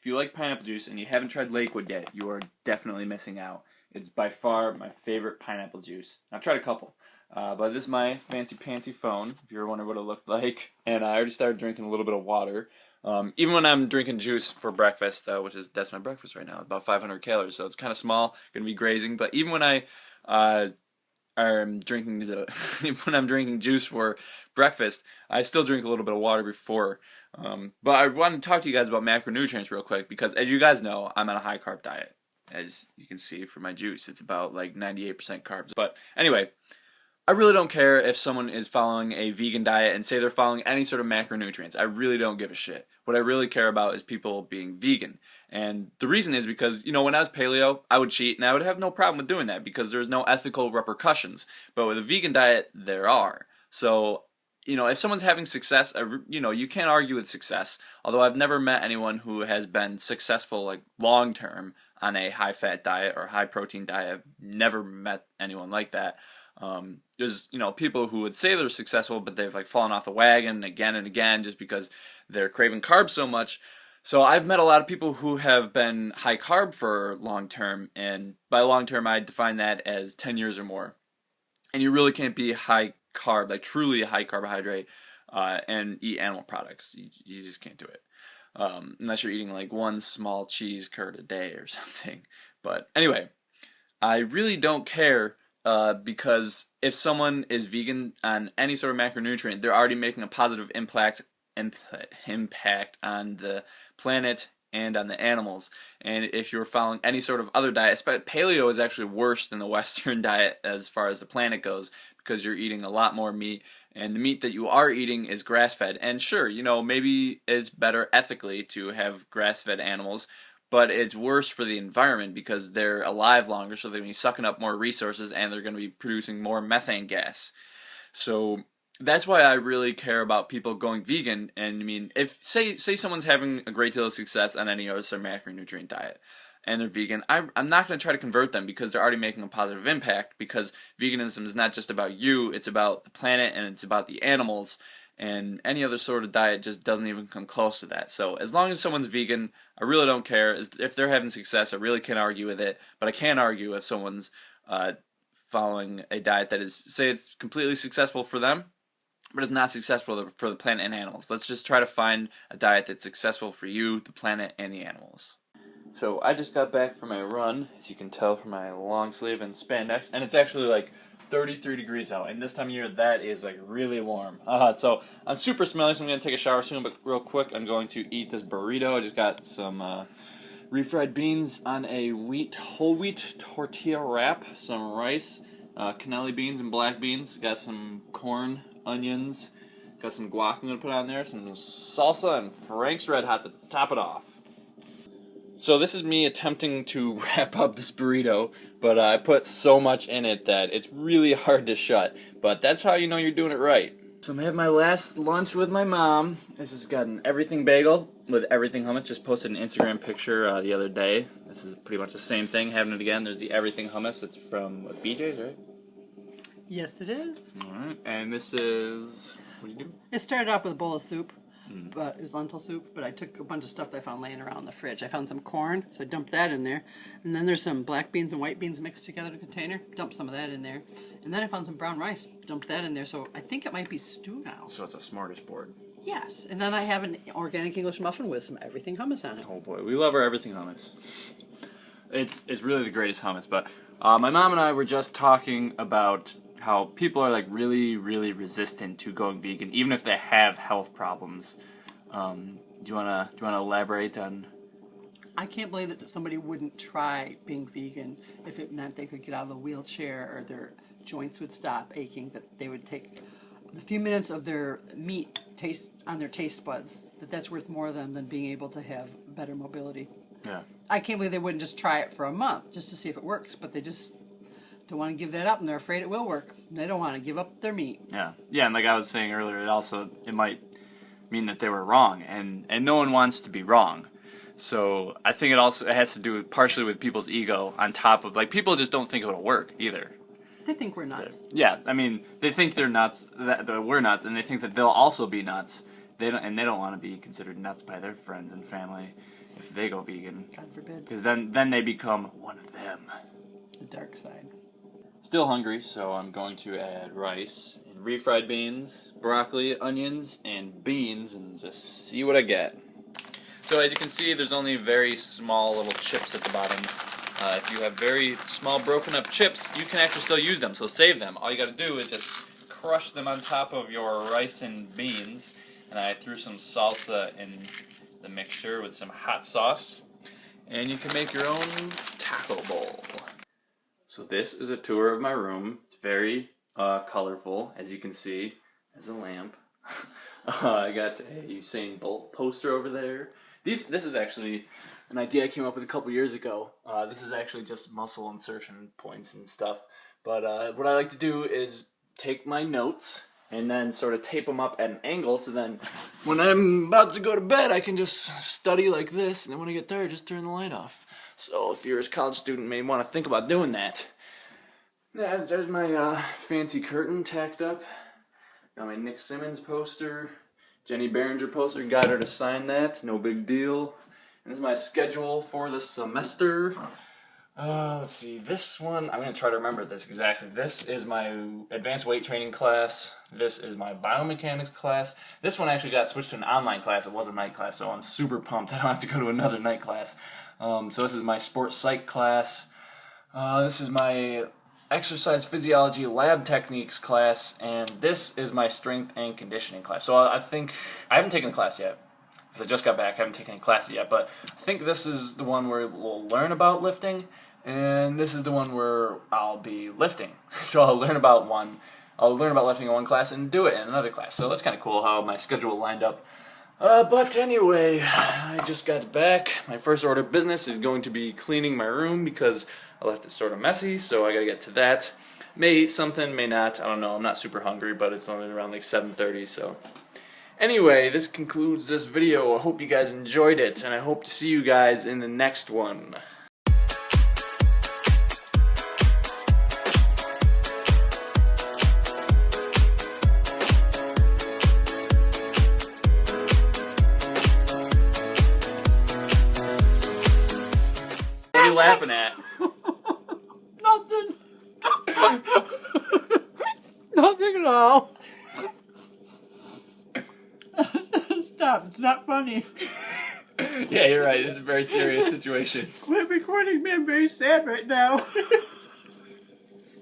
if you like pineapple juice and you haven't tried Lakewood yet, you are definitely missing out. It's by far my favorite pineapple juice. I've tried a couple. But this is my fancy pantsy phone, if you're wondering what it looked like. And I already started drinking a little bit of water. Even when I'm drinking juice for breakfast, that's my breakfast right now, about 500 calories, so it's kind of small, going to be grazing. But even when I'm drinking when I'm drinking juice for breakfast, I still drink a little bit of water before. But I wanted to talk to you guys about macronutrients real quick, because as you guys know, I'm on a high carb diet. As you can see from my juice, it's about like 98% carbs. But anyway, I really don't care if someone is following a vegan diet and say they're following any sort of macronutrients. I really don't give a shit. What I really care about is people being vegan. And the reason is because, when I was paleo, I would cheat and I would have no problem with doing that because there's no ethical repercussions. But with a vegan diet, there are. So, if someone's having success, you can't argue with success. Although I've never met anyone who has been successful, like, long-term on a high-fat diet or high-protein diet. I've never met anyone like that. There's, people who would say they're successful, but they've like fallen off the wagon again and again just because they're craving carbs so much. So I've met a lot of people who have been high carb for long term, and by long term I define that as 10 years or more. And you really can't be high carb, like truly a high carbohydrate, and eat animal products. You just can't do it. Unless you're eating like one small cheese curd a day or something. But anyway, I really don't care. Because if someone is vegan on any sort of macronutrient, they're already making a positive impact on the planet and on the animals. And if you're following any sort of other diet, paleo is actually worse than the Western diet as far as the planet goes, because you're eating a lot more meat, and the meat that you are eating is grass-fed. And sure, maybe it's better ethically to have grass-fed animals, but it's worse for the environment because they're alive longer, so they're going to be sucking up more resources and they're going to be producing more methane gas. So that's why I really care about people going vegan. And if say someone's having a great deal of success on any other macronutrient diet and they're vegan, I'm not going to try to convert them because they're already making a positive impact, because veganism is not just about you, it's about the planet and it's about the animals. And any other sort of diet just doesn't even come close to that. So as long as someone's vegan, I really don't care. If they're having success, I really can't argue with it. But I can argue if someone's following a diet that is, say it's completely successful for them, but it's not successful for the planet and animals. Let's just try to find a diet that's successful for you, the planet, and the animals. So I just got back from my run, as you can tell from my long sleeve and spandex, and it's actually like 33 degrees out, and this time of year that is like really warm. So I'm super smelly, so I'm going to take a shower soon, but real quick I'm going to eat this burrito. I just got some refried beans on a whole wheat tortilla wrap, some rice, cannelli beans and black beans, got some corn, onions, got some guac I'm going to put on there, some salsa, and Frank's Red Hot to top it off. So this is me attempting to wrap up this burrito, but I put so much in it that it's really hard to shut. But that's how you know you're doing it right. So I'm having my last lunch with my mom. This has got an everything bagel with everything hummus. Just posted an Instagram picture the other day. This is pretty much the same thing, having it again. There's the everything hummus. It's from BJ's, right? Yes, it is. Alright, and this is... what do you do? It started off with a bowl of soup. But it was lentil soup, but I took a bunch of stuff that I found laying around in the fridge. I found some corn, so I dumped that in there. And then there's some black beans and white beans mixed together in a container. Dumped some of that in there. And then I found some brown rice. Dumped that in there, so I think it might be stew now. So it's a smorgasbord. Yes, and then I have an organic English muffin with some everything hummus on it. Oh boy, we love our everything hummus. It's really the greatest hummus, but my mom and I were just talking about how people are like really, really resistant to going vegan, even if they have health problems. Do you wanna elaborate on? I can't believe that somebody wouldn't try being vegan if it meant they could get out of the wheelchair or their joints would stop aching. That they would take the few minutes of their meat taste on their taste buds. That's worth more to them than being able to have better mobility. Yeah. I can't believe they wouldn't just try it for a month just to see if it works, but they just don't want to give that up, and they're afraid it will work. They don't want to give up their meat. Yeah, and like I was saying earlier, it might mean that they were wrong, and no one wants to be wrong. So I think it has to do partially with people's ego, on top of, like, people just don't think it'll work either. They think we're nuts. Yeah, I mean, they think they're nuts, that we're nuts, and they think that they'll also be nuts, they don't want to be considered nuts by their friends and family if they go vegan. God forbid. Because then they become one of them. The dark side. Still hungry, so I'm going to add rice and refried beans, broccoli, onions, and beans, and just see what I get. So as you can see, there's only very small little chips at the bottom. If you have very small broken up chips, you can actually still use them, so save them. All you got to do is just crush them on top of your rice and beans. And I threw some salsa in the mixture with some hot sauce. And you can make your own taco bowl. So this is a tour of my room. It's very colorful, as you can see. There's a lamp. I got a Usain Bolt poster over there. This is actually an idea I came up with a couple years ago. This is actually just muscle insertion points and stuff. But what I like to do is take my notes and then sort of tape them up at an angle, so then when I'm about to go to bed, I can just study like this, and then when I get tired, just turn the light off. So if you're a college student, you may want to think about doing that. Yeah, there's my fancy curtain tacked up. Got my Nick Simmons poster, Jenny Behringer poster, got her to sign that, no big deal. And this is my schedule for the semester. Let's see, this one, I'm going to try to remember this exactly. This is my advanced weight training class. This is my biomechanics class. This one actually got switched to an online class. It was a night class, so I'm super pumped I don't have to go to another night class. So this is my sports psych class. This is my exercise physiology lab techniques class, and this is my strength and conditioning class. So I think, I haven't taken the class yet, because I just got back, I haven't taken any classes yet, but I think this is the one where we'll learn about lifting, and this is the one where I'll be lifting. So I'll learn about lifting in one class and do it in another class. So that's kind of cool how my schedule lined up. But anyway, I just got back. My first order of business is going to be cleaning my room because I left it sort of messy, so I gotta get to that. May eat something, may not, I don't know, I'm not super hungry, but it's only around like 7:30, so. Anyway, this concludes this video. I hope you guys enjoyed it, and I hope to see you guys in the next one. What are you laughing at? Nothing. Nothing at all. Stop. It's not funny. Yeah, you're right. It's a very serious situation. Quit recording me. I'm very sad right now.